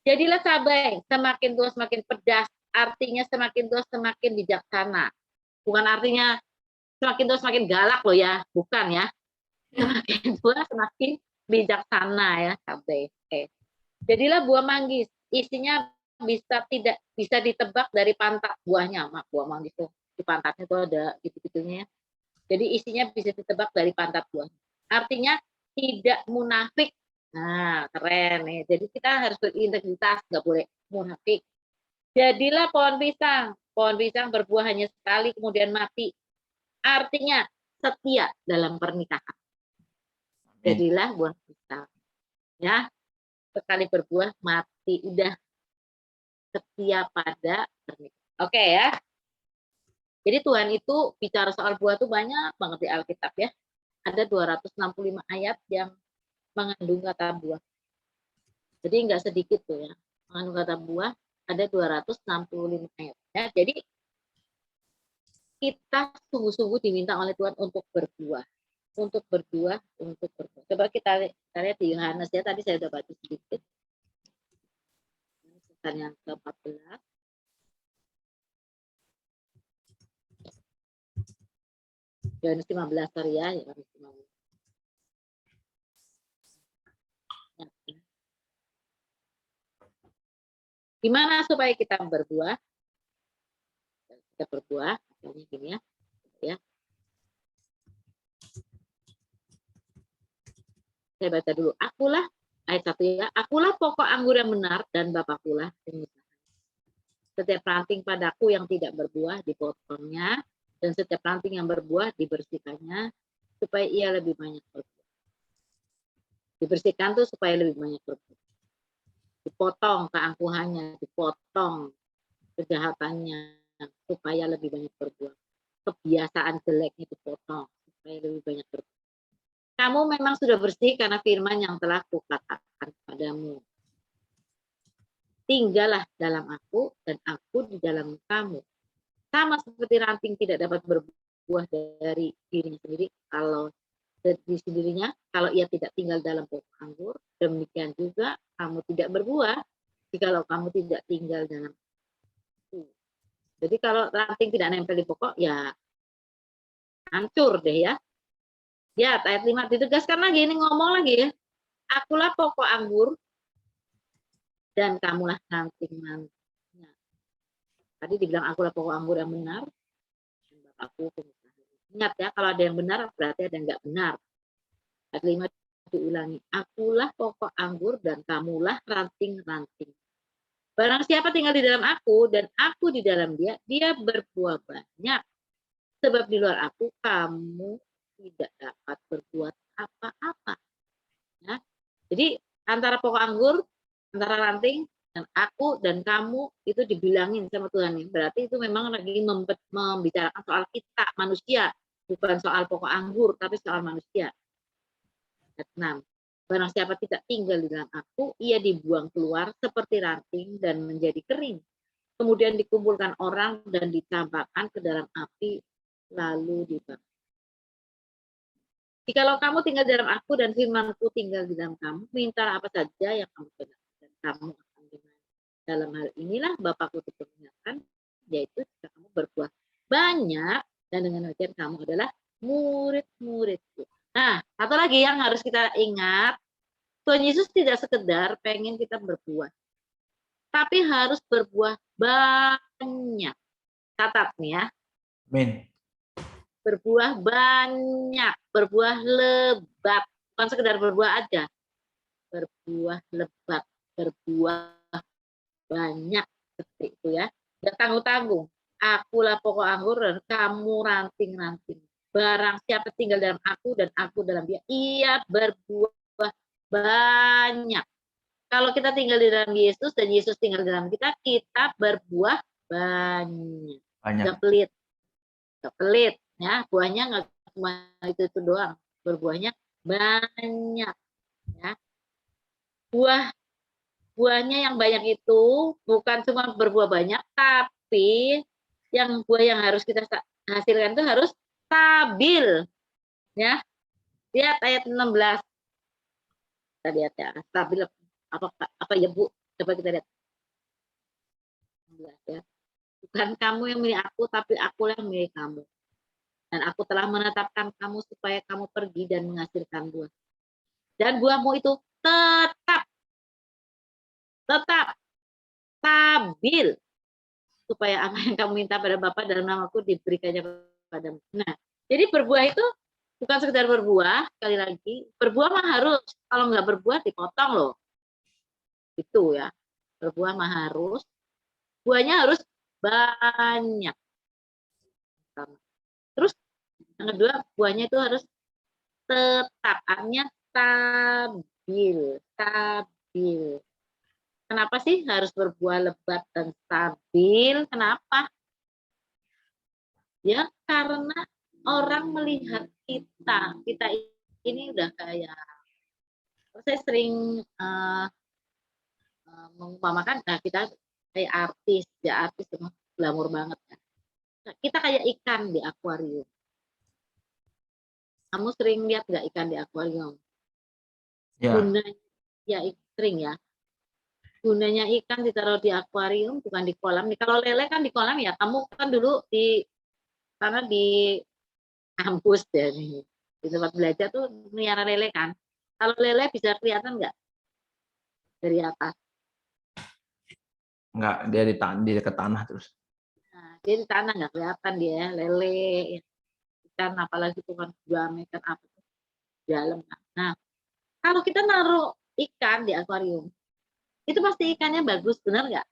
Jadilah cabai, semakin tua semakin pedas, artinya semakin tua semakin bijaksana. Bukan artinya semakin tua semakin galak loh ya, bukan ya. Semakin tua semakin bijaksana ya cabai. Oke. Jadilah buah manggis, isinya tidak bisa ditebak dari pantat buahnya. Buah manggis tuh di pantatnya tuh ada gitu-gitunya. Jadi isinya bisa ditebak dari pantat buah. Artinya tidak munafik. Nah, keren nih. Jadi kita harus berintegritas, nggak boleh munafik. Jadilah pohon pisang. Pohon pisang berbuah hanya sekali kemudian mati. Artinya setia dalam pernikahan. Jadilah buah pisang. Ya, sekali berbuah mati. Udah setia pada pernikahan. Oke ya. Jadi Tuhan itu bicara soal buah itu banyak banget di Alkitab ya. Ada 265 ayat yang mengandung kata buah. Jadi enggak sedikit tuh ya. Mengandung kata buah ada 265 ayat. Ya, jadi kita sungguh-sungguh diminta oleh Tuhan untuk berbuah. Untuk berbuah, untuk berbuah. Coba kita lihat di Yohanes ya. Tadi saya sudah baca sedikit. Yang ke-14. Yohanes 15 sorry ya. Yohanes 15. Gimana supaya kita berbuah? Kita berbuah, misalnya gini ya. Ya. Saya baca dulu. Akulah, ayat 1 ya. Akulah pokok anggur yang benar dan Bapakulah pengusaha. Setiap ranting padaku yang tidak berbuah dipotongnya, dan setiap ranting yang berbuah dibersihkannya, supaya ia lebih banyak berbuah. Dibersihkan tuh supaya lebih banyak berbuah. Dipotong keangkuhannya, dipotong kejahatannya, supaya lebih banyak berbuah. Kebiasaan jeleknya dipotong, supaya lebih banyak berbuah. Kamu memang sudah bersih karena firman yang telah kukatakan padamu. Tinggallah dalam aku dan aku di dalam kamu. Sama seperti ranting tidak dapat berbuah dari dirinya sendiri kalau di sendirinya, kalau ia tidak tinggal dalam pokok anggur, demikian juga kamu tidak berbuah jikalau kamu tidak tinggal dalam aku. Jadi kalau ranting tidak nempel di pokok, ya Hancur deh ya. Ya, ayat 5 ditegaskan lagi, ini ngomong lagi ya. Akulah pokok anggur dan kamulah ranting-rantingnya. Tadi dibilang akulah pokok anggur yang benar, dan Bapakku pengusaha. Ingat ya, kalau ada yang benar berarti ada yang enggak benar. Ayat 5 diulangi, akulah pokok anggur dan kamulah ranting-ranting. Barang siapa tinggal di dalam aku dan aku di dalam dia, dia berbuah banyak. Sebab di luar aku kamu tidak dapat berbuat apa-apa. Ya. Jadi antara pokok anggur, antara ranting, dan aku dan kamu itu dibilangin sama Tuhan. Berarti itu memang lagi membicarakan soal kita, manusia. Bukan soal pokok anggur, tapi soal manusia. Ayat 6. Barang siapa tidak tinggal di dalam aku, ia dibuang keluar seperti ranting dan menjadi kering. Kemudian dikumpulkan orang dan dicampakkan ke dalam api, lalu dibakar. Jikalau kamu tinggal di dalam aku dan firmanku tinggal di dalam kamu, minta apa saja yang kamu kehendaki dan kamu akan dengar. Dalam hal inilah Bapakku diperlihatkan, yaitu jika kamu berbuah banyak dan dengan demikian kamu adalah murid-muridku. Nah, satu lagi yang harus kita ingat, Tuhan Yesus tidak sekedar pengen kita berbuah, tapi harus berbuah banyak. Catat nih ya. Amin. Berbuah banyak, berbuah lebat, bukan sekedar berbuah aja, berbuah lebat, berbuah banyak, seperti itu ya. Tidak tanggung-tanggung. Akulah pokok anggur dan kamu ranting-ranting. Barang siapa tinggal dalam aku dan aku dalam dia, ia berbuah banyak. Kalau kita tinggal di dalam Yesus dan Yesus tinggal di dalam kita, kita berbuah banyak. Banyak. Gak pelit, ya. Buahnya nggak cuma itu doang, berbuahnya banyak, ya. Buahnya yang banyak itu bukan cuma berbuah banyak, tapi yang buah yang harus kita hasilkan itu harus stabil, ya. Lihat ayat 16. Kita lihat ya, stabil apa ya Bu? Coba kita lihat. 16 ya. Bukan kamu yang milih aku, tapi akulah yang milih kamu. Dan aku telah menetapkan kamu supaya kamu pergi dan menghasilkan buah. Dan buahmu itu tetap stabil, supaya apa yang kamu minta pada Bapa dalam namaku diberikannya kepadamu. Nah, jadi berbuah itu bukan sekedar berbuah, sekali lagi, berbuah mah harus, kalau nggak berbuah dipotong loh. Itu ya, berbuah mah harus, buahnya harus banyak. Terus yang kedua, buahnya itu harus tetap, artinya stabil. Kenapa sih harus berbuah lebat dan stabil? Kenapa? Ya, karena orang melihat kita ini udah kayak, saya sering mengumpamakan, nah kita kayak artis, ya artis itu glamor banget kan. Nah, kita kayak ikan di akuarium. Kamu sering lihat nggak ikan di akuarium? Ya. Gunanya, ya sering ya. Gunanya ikan ditaruh di akuarium, bukan di kolam. Kalau lele kan di kolam ya, kamu kan dulu karena di kampus dari di tempat belajar tuh melihara lele kan. Kalau lele bisa kelihatan nggak dari atas? Enggak, dia di dekat tanah terus. Nah, dia di tanah nggak kelihatan dia lele ikan, apalagi tuh kan gurame ikan apa tuh di dalam. Nah, kalau kita naruh ikan di akuarium, itu pasti ikannya bagus, benar nggak?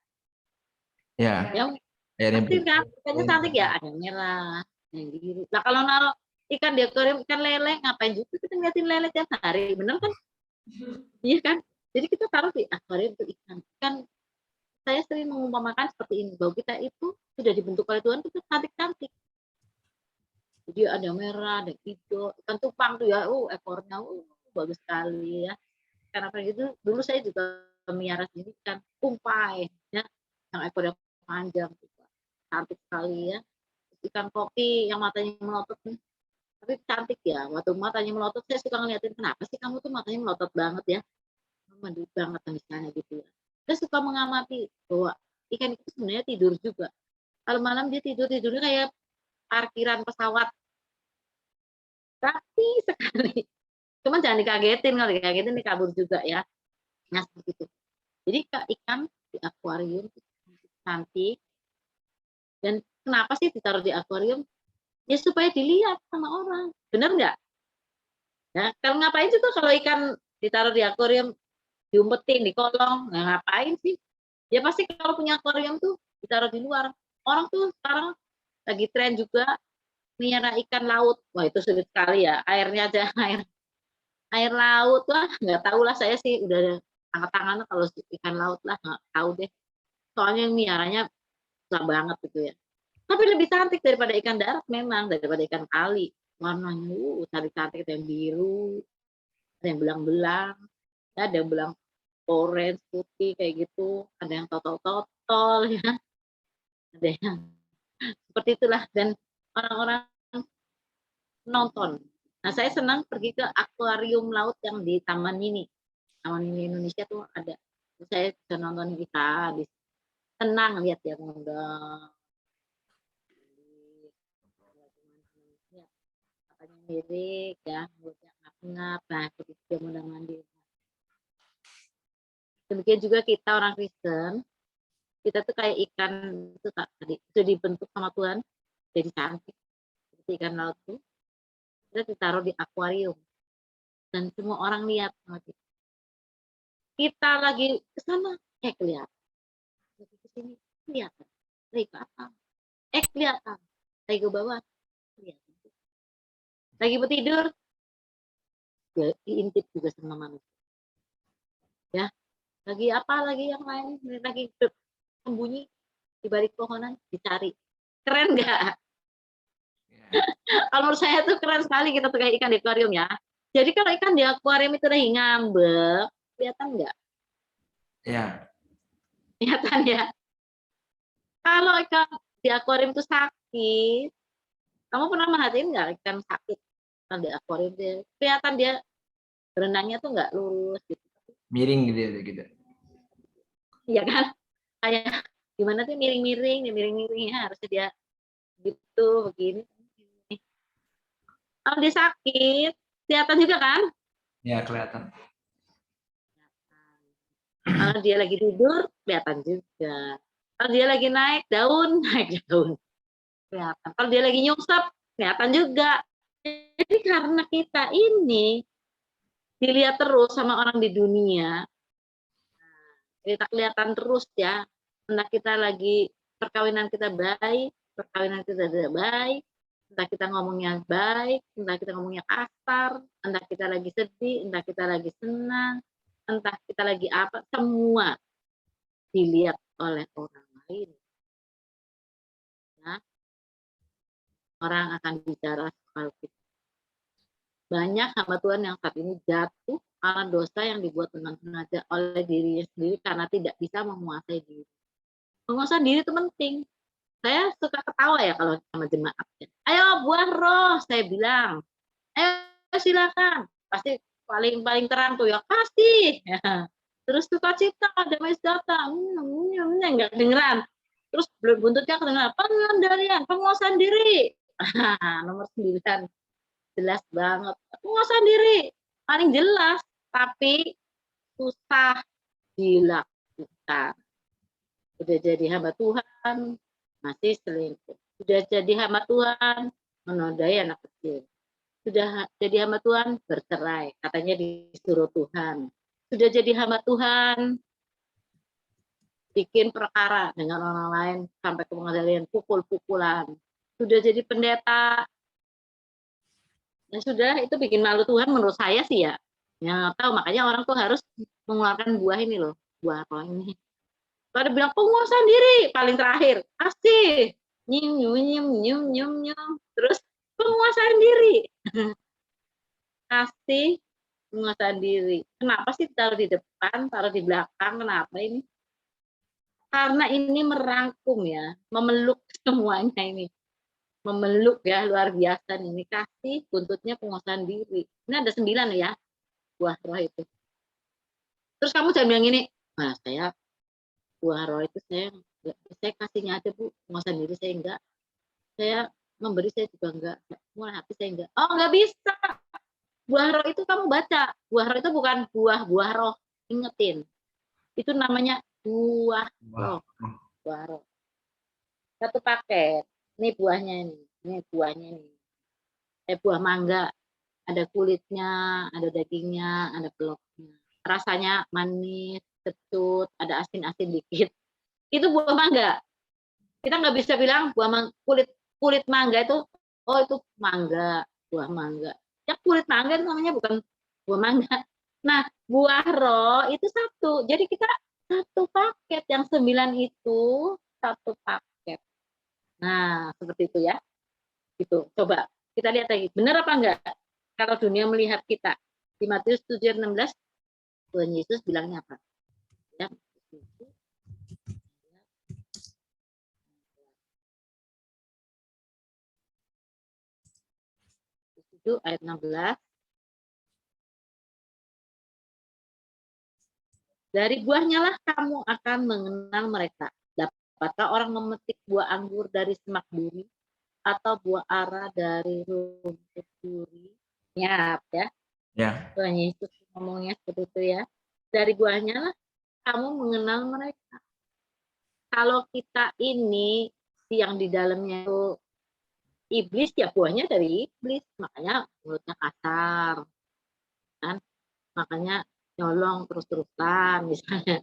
Ya. Yang pasti kan ikannya cantik ya, ada yang merah, yang biru. Nah, kalau naruh ikan di akuarium, ikan lele, ngapain juga kita ngeliatin lele tiap hari, bener kan? Iya kan? Jadi kita taruh di akuarium itu ikan. Kan saya sering mengumpamakan seperti ini, bahwa kita itu sudah dibentuk oleh Tuhan itu cantik-cantik. Jadi ada merah, ada hijau, ikan cupang tuh ya, ekornya bagus sekali ya. Karena itu dulu saya juga melihara sendiri ikan kumpai, ya, yang ekornya panjang, cantik sekali ya. Ikan kopi yang matanya melotot nih, tapi cantik ya. Waktu matanya melotot saya suka ngeliatin, kenapa sih kamu tuh matanya melotot banget ya, mandiri banget misalnya gitu ya. Saya suka mengamati bahwa ikan itu sebenarnya tidur juga. Kalau malam dia tidurnya kayak parkiran pesawat. rapi sekali. Cuman jangan dikagetin, kalau dikagetin dia kabur juga ya. Nah seperti itu. Jadi ikan di akuarium cantik. Dan kenapa sih ditaruh di akuarium? Ya supaya dilihat sama orang. Bener nggak? Nah, kalau ngapain sih tuh kalau ikan ditaruh di akuarium, diumpetin di kolong, nah ngapain sih? Ya pasti kalau punya akuarium tuh ditaruh di luar. Orang tuh sekarang lagi tren juga melihara ikan laut. Wah itu sulit sekali ya. Airnya aja air laut lah, nggak tahu lah saya sih udah angkat tangan kalau ikan laut lah nggak tahu deh. Soalnya yang meliharanya susah banget gitu ya. Tapi lebih cantik daripada ikan darat memang, daripada ikan kali. Warnanya cantik-cantik, ada yang biru, ada yang belang-belang, ada yang belang orange, putih kayak gitu, ada yang totol-totol ya, ada yang seperti itulah. Dan orang-orang nonton. Nah saya senang pergi ke akuarium laut yang di Taman Mini. Taman Mini Indonesia tuh ada. Saya bisa nonton ikan, tenang lihat dia ngundang. Katanya mirik ya, mulutnya ngap-ngap, nah begitu dia mondar mandir. Demikian juga kita orang Kristen, kita tuh kayak ikan itu tadi sudah dibentuk sama Tuhan jadi cantik seperti ikan laut tuh, kita ditaruh di akuarium dan semua orang lihat sama kita. Kita lagi ke sana, kelihatan. Lagi ke sini, kelihatan. Lagi ke atas, kelihatan. Lagi ke bawah, kelihatan. Lagi bertidur, ya diintip juga sama manusia. Ya, lagi apa lagi yang lain, lagi sembunyi di balik pohonan, dicari. Keren nggak? Kalau menurut saya tuh keren sekali kita tuh kayak ikan di akuarium ya. Jadi kalau ikan di akuarium itu lagi ngambek, kelihatan nggak? Ya. Kelihatan ya. Kalau ikan di akuarium itu sakit, kamu pernah merhatiin nggak ikan sakit? Ikan di akuarium dia kelihatan dia berenangnya tuh nggak lurus gitu. Miring gitu ya gitu. Iya kan? Kayak gimana tuh miring-miring harusnya dia gitu begini. Kalau dia sakit, kelihatan juga kan? Ya kelihatan. Kalau dia lagi tidur, kelihatan juga. Kalau dia lagi naik daun, naik daun. Kelihatan. Kalau dia lagi nyungsep, kelihatan juga. Jadi karena kita ini dilihat terus sama orang di dunia, kita kelihatan terus ya. Entah kita lagi perkawinan kita baik, perkawinan kita tidak baik, entah kita ngomongnya baik, entah kita ngomongnya kasar, entah kita lagi sedih, entah kita lagi senang, entah kita lagi apa, semua dilihat oleh orang lain. Ya. Orang akan bicara soal kita. Banyak hamba Tuhan yang saat ini jatuh karena dosa yang dibuat dengan sengaja oleh dirinya sendiri karena tidak bisa menguasai diri. Menguasai diri itu penting. Saya suka ketawa ya kalau sama jemaat. Ayo buah roh, saya bilang. Ayo silakan. Pasti paling terang tuh ya kasih. Ya. Terus sukacita, damai sejahtera, nggak kedengeran. Terus buntutnya kedengeran pengendalian, penguasaan diri. Nomor 9 jelas banget. Penguasaan diri paling jelas, tapi susah dilakukan. Udah jadi hamba Tuhan, masih selingkuh. Sudah jadi hamba Tuhan, menodai anak kecil. Sudah jadi hamba Tuhan, bercerai. Katanya disuruh Tuhan. Sudah jadi hamba Tuhan, bikin perkara dengan orang lain sampai ke pengadilan, pukul-pukulan. Sudah jadi pendeta, ya sudah, itu bikin malu Tuhan menurut saya sih ya. Ya tahu, makanya orang tuh harus mengeluarkan buah ini loh, buah roh ini. Pada bilang penguasaan diri paling terakhir, kasih nyum. Terus penguasaan diri. Kasih penguasaan diri. Kenapa sih taruh di depan, taruh di belakang? Kenapa ini? Karena ini merangkum ya, memeluk semuanya ini. Memeluk ya, luar biasa nih. Ini kasih, buntutnya penguasaan diri. Ini ada 9 ya, buah roh itu. Terus kamu jangan bilang ini, nah saya buah roh itu saya kasihnya aja Bu, penguasaan diri saya enggak. Saya memberi saya juga enggak, murah hati saya enggak. Oh, enggak bisa. Buah roh itu kamu baca. Buah roh itu bukan buah roh. Ingetin. Itu namanya buah roh. Buah roh. Satu paket. Ini buahnya ini. Ini buahnya ini. Buah mangga. Ada kulitnya, ada dagingnya, ada peloknya. Rasanya manis, kecut, ada asin-asin dikit. Itu buah mangga. Kita nggak bisa bilang kulit mangga itu, oh itu mangga, buah mangga. Ya kulit mangga itu namanya bukan buah mangga. Nah, buah roh itu satu. Jadi kita satu paket, yang 9 itu satu paket. Nah, seperti itu ya. Gitu. Coba kita lihat lagi, benar apa enggak? Kalau dunia melihat kita. Di Matius 7:16, Tuhan Yesus bilangnya apa? Ya, 7 ayat 16. Dari buahnya lah kamu akan mengenal mereka. Dapatkah orang memetik buah anggur dari semak duri atau buah ara dari rumput duri? Ya. Ya. Tuhan Yesus ngomongnya seperti itu ya. Dari buahnya lah kamu mengenal mereka. Kalau kita ini yang di dalamnya itu iblis, ya buahnya dari iblis, makanya mulutnya kasar, kan? Makanya nyolong terus-terusan, misalnya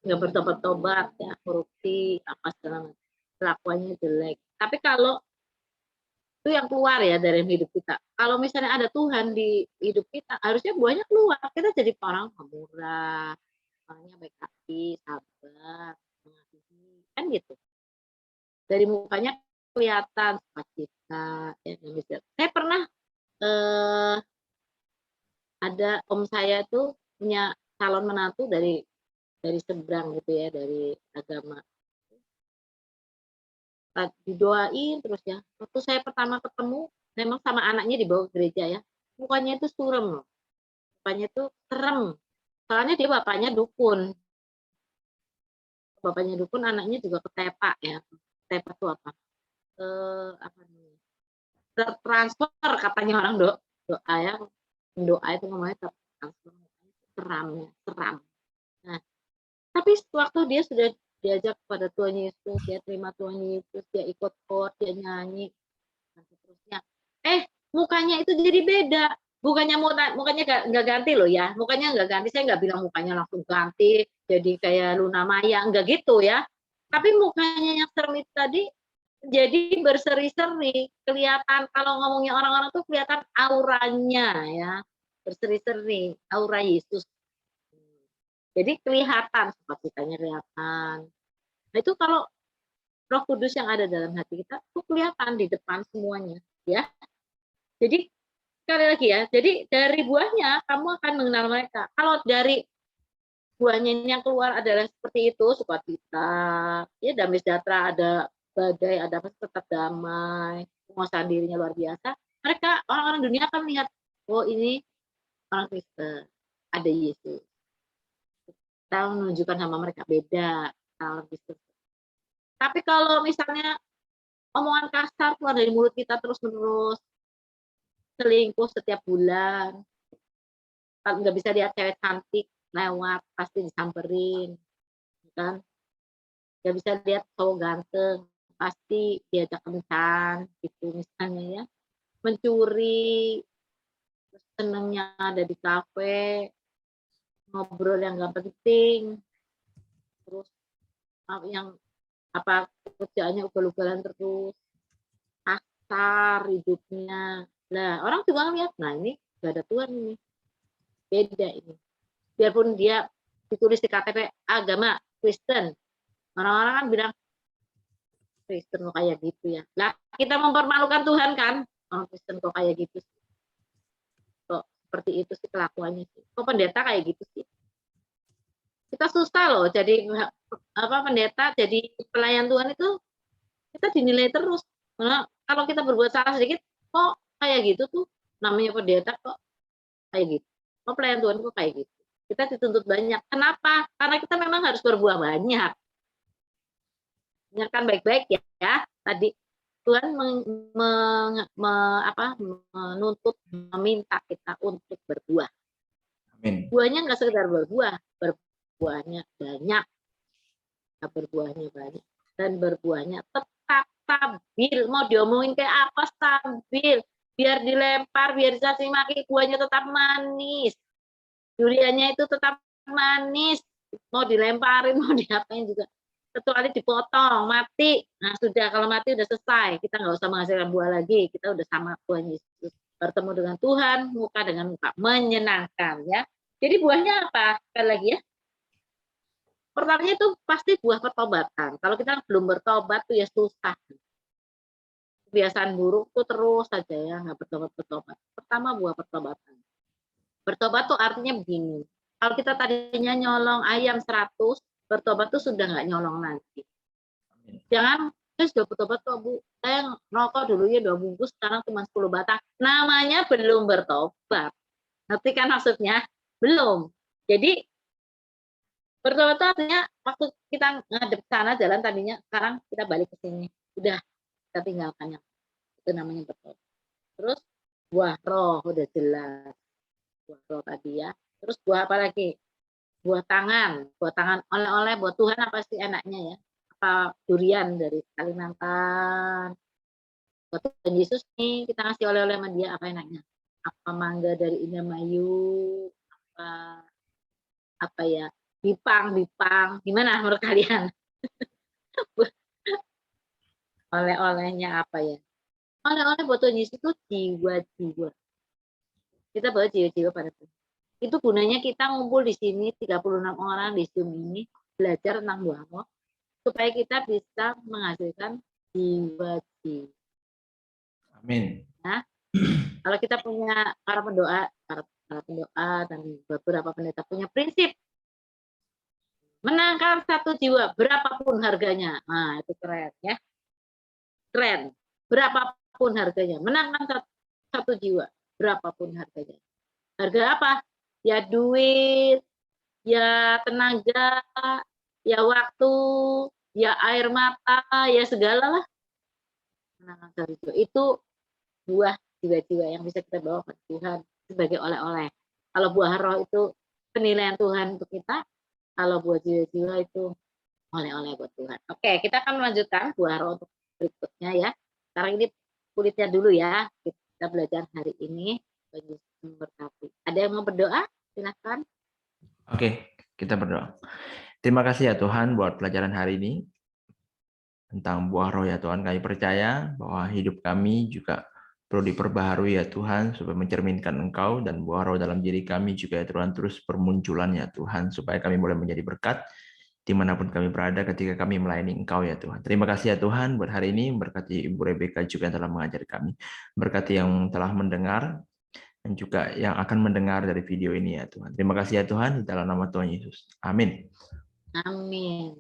nggak bertobat-tobat, ya korupsi apa segala macam, kelakuannya jelek. Tapi kalau itu yang keluar ya dari hidup kita. Kalau misalnya ada Tuhan di hidup kita, harusnya buahnya keluar. Kita jadi orang pemurah, orangnya baik hati, sabar, mengasihi, kan gitu. Dari mukanya kelihatan sukacita. Ya, saya pernah ada om saya tuh punya calon menantu dari seberang gitu ya, dari agama. Didoain terus ya. Waktu saya pertama ketemu, memang sama anaknya dibawa ke gereja ya. Mukanya itu surem loh. Mukanya itu serem. Soalnya dia bapaknya dukun. Bapaknya dukun, anaknya juga ketepak ya. Ketepak itu apa? Apa namanya? Tertransfer katanya orang doa ya. Doa itu namanya tertransfer. Seram ya, seram. Nah, tapi waktu dia sudah diajak kepada Tuhan Yesus, dia terima Tuhan Yesus, dia ikut chord, dia nyanyi, dan seterusnya. Mukanya itu jadi beda. Mukanya nggak ganti loh ya. Mukanya nggak ganti. Saya nggak bilang mukanya langsung ganti, jadi kayak Luna Maya, nggak gitu ya. Tapi mukanya yang serem itu tadi jadi berseri-seri, kelihatan. Kalau ngomongnya orang-orang tuh kelihatan auranya ya, berseri-seri, aura Yesus. Jadi kelihatan, sukacitanya kelihatan. Nah itu kalau Roh Kudus yang ada dalam hati kita itu kelihatan di depan semuanya, ya. Jadi sekali lagi ya, jadi dari buahnya kamu akan mengenal mereka. Kalau dari buahnya ini yang keluar adalah seperti itu, sukacita, ya damai sejahtera, ada badai, ada apa, tetap damai, penguasaan dirinya luar biasa. Mereka orang-orang dunia akan melihat, oh ini orang Kristen, ada Yesus. Kita menunjukkan sama mereka beda. Tapi kalau misalnya omongan kasar keluar dari mulut kita terus-menerus, selingkuh setiap bulan, kalau nggak bisa lihat cewek cantik lewat pasti disamperin, kan? Nggak bisa lihat cowok ganteng pasti diajak kencan, gitu misalnya ya. Mencuri, terus senengnya ada di kafe, ngobrol yang nggak penting, terus yang apa kerjaannya ugal-ugalan terus, kasar hidupnya. Nah, orang juga ngeliat, nah ini gak ada Tuhan ini. Beda ini. Biarpun dia ditulis di KTP agama Kristen, orang-orang kan bilang Kristen kok kayak gitu ya. Nah, kita mempermalukan Tuhan kan, orang Kristen kok kayak gitu sih. Kok seperti itu sih kelakuannya sih. Kok pendeta kayak gitu sih. Kita susah loh jadi pendeta, jadi pelayan Tuhan itu kita dinilai terus. Karena kalau kita berbuat salah sedikit, kok kayak gitu tuh, namanya pendeta kok kayak gitu. Kok pelayan Tuhan kok kayak gitu. Kita dituntut banyak. Kenapa? Karena kita memang harus berbuah banyak. Dengarkan baik-baik ya. Tadi Tuhan menuntut, meminta kita untuk berbuah. Amin. Buahnya nggak sekedar berbuah, berbuahnya banyak. Berbuahnya banyak. Dan berbuahnya tetap stabil. Mau diomongin kayak apa stabil. Biar dilempar, biar dicaci maki, buahnya tetap manis. Duriannya itu tetap manis. Mau dilemparin, mau diapain juga. Kecuali dipotong, mati. Nah sudah, kalau mati udah selesai. Kita nggak usah menghasilkan buah lagi. Kita udah sama Tuhan Yesus. Bertemu dengan Tuhan, muka dengan muka. Menyenangkan ya. Jadi buahnya apa? Sekali lagi ya. Pertamanya itu pasti buah pertobatan. Kalau kita belum bertobat tuh ya susah. Kebiasaan buruk tuh terus saja ya, nggak bertobat. Pertama buah pertobatan. Bertobat tuh artinya begini. Kalau kita tadinya nyolong ayam 100, bertobat tuh sudah nggak nyolong lagi. Jangan, saya sudah bertobat kok Bu, saya ngerokok dulu ya 2 bungkus, sekarang cuma 10 batang. Namanya belum bertobat. Ngerti kan maksudnya? Belum. Jadi bertobat itu artinya waktu kita ngadep sana jalan tadinya, sekarang kita balik ke sini. Udah, kita tinggalkannya. Itu namanya bertobat. Terus buah roh udah jelas. Buah roh tadi ya. Terus buah apa lagi? Buah tangan oleh-oleh buat Tuhan apa sih enaknya ya? Apa durian dari Kalimantan? Buat Tuhan Yesus nih kita ngasih oleh-oleh sama dia apa enaknya? Apa mangga dari Indramayu? Apa ya? Bipang. Gimana menurut kalian? Oleh-olehnya apa ya? Oleh-oleh buat Tuhan Yesus itu jiwa-jiwa. Kita bawa jiwa-jiwa pada Tuhan. Itu gunanya kita ngumpul di sini 36 orang di Zoom ini belajar tentang buah roh supaya kita bisa menghasilkan jiwa-jiwa. Amin. Nah, kalau kita punya para pendoa dan beberapa pendeta punya prinsip menangkap 1 jiwa berapapun harganya. Nah, itu keren ya. Keren. Berapapun harganya. Menangkap 1 jiwa berapapun harganya. Harga apa? Ya duit, ya tenaga, ya waktu, ya air mata, ya segala lah. Nah, itu buah jiwa-jiwa yang bisa kita bawa ke Tuhan sebagai oleh-oleh. Kalau buah roh itu penilaian Tuhan untuk kita, kalau buah jiwa-jiwa itu oleh-oleh buat Tuhan. Oke, kita akan melanjutkan buah roh untuk berikutnya ya. Sekarang ini kulitnya dulu ya. Kita belajar hari ini. Ada yang mau berdoa? Silakan. Oke, kita berdoa. Terima kasih ya Tuhan buat pelajaran hari ini tentang buah roh ya Tuhan. Kami percaya bahwa hidup kami juga perlu diperbaharui ya Tuhan supaya mencerminkan Engkau, dan buah roh dalam diri kami juga ya Tuhan terus bermunculan ya Tuhan supaya kami boleh menjadi berkat dimanapun kami berada ketika kami melayani Engkau ya Tuhan. Terima kasih ya Tuhan buat hari ini, berkati Ibu Rebecca juga yang telah mengajar kami, berkati yang telah mendengar dan juga yang akan mendengar dari video ini ya Tuhan. Terima kasih ya Tuhan, di dalam nama Tuhan Yesus. Amin. Amin.